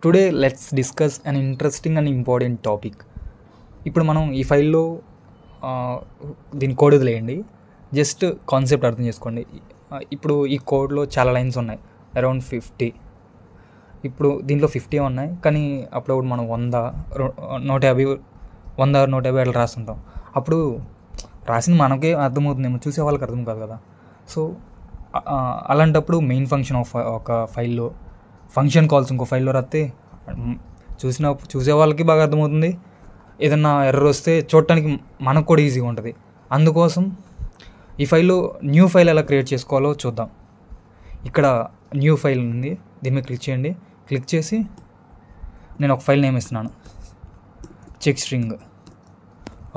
Today let's discuss an interesting and important topic. ఇప్పుడు మనం ఈ ఫైల్లో దీని కోడ్ వదిలేయండి, జస్ట్ కాన్సెప్ట్ అర్థం చేసుకోండి. ఇప్పుడు ఈ కోడ్లో చాలా లైన్స్ ఉన్నాయి, అరౌండ్ 50. ఇప్పుడు దీంట్లో 50 ఉన్నాయి, కానీ అప్పుడప్పుడు మనం 100, 150 అట్లా రాస్తుంటాం. అప్పుడు రాసింది మనకే అర్థమవుతుందేమో, చూసే వాళ్ళకి అర్థం కాదు కదా. సో అలాంటప్పుడు మెయిన్ ఫంక్షన్ ఒక ఫైల్లో ఫంక్షన్ కాల్స్ ఇంకో ఫైల్లో రాస్తే చూసే వాళ్ళకి బాగా అర్థమవుతుంది. ఏదన్నా ఎర్రర్ వస్తే చూడటానికి మనకు కూడా ఈజీగా ఉంటుంది. అందుకోసం ఈ ఫైల్లో న్యూ ఫైల్ ఎలా క్రియేట్ చేసుకోవాలో చూద్దాం. ఇక్కడ న్యూ ఫైల్ ఉంది, దీని మీద క్లిక్ చేయండి. క్లిక్ చేసి నేను ఒక ఫైల్ నేమ్ ఇస్తున్నాను, చెక్ స్ట్రింగ్.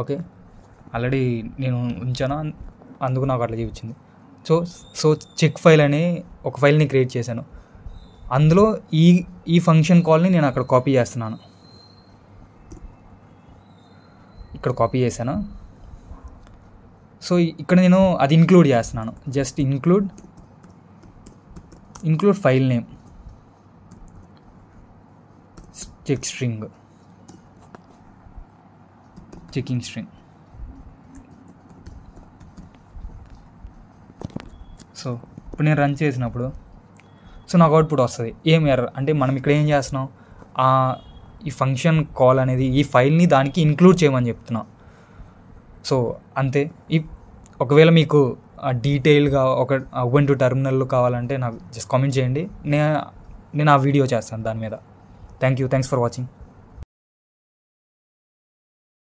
ఓకే, ఆల్రెడీ నేను ఉంచాను, అందుకు నాకు అట్లా చూపించింది. సో చెక్ ఫైల్ అనే ఒక ఫైల్ని క్రియేట్ చేశాను. అందులో ఈ ఫంక్షన్ కాల్ని నేను అక్కడ కాపీ చేస్తున్నాను. ఇక్కడ కాపీ చేశాను. సో ఇక్కడ నేను అది ఇంక్లూడ్ చేస్తున్నాను. Just include file name check string, checking string. So ఇప్పుడు నేను రన్ చేసినప్పుడు నాకు అవుట్పుట్ వస్తుంది. ఏం ఎర్రర్ అంటే మనం ఇక్కడ ఏం చేస్తున్నాం, ఈ ఫంక్షన్ కాల్ అనేది ఈ ఫైల్ని దానికి ఇంక్లూడ్ చేయమని చెప్తున్నాం. సో అంతే. ఒకవేళ మీకు డీటెయిల్గా ఒక ఉబుంటు టెర్మినల్ కావాలంటే నాకు జస్ట్ కామెంట్ చేయండి, నేను ఆ వీడియో చేస్తాను దాని మీద. Thanks for watching.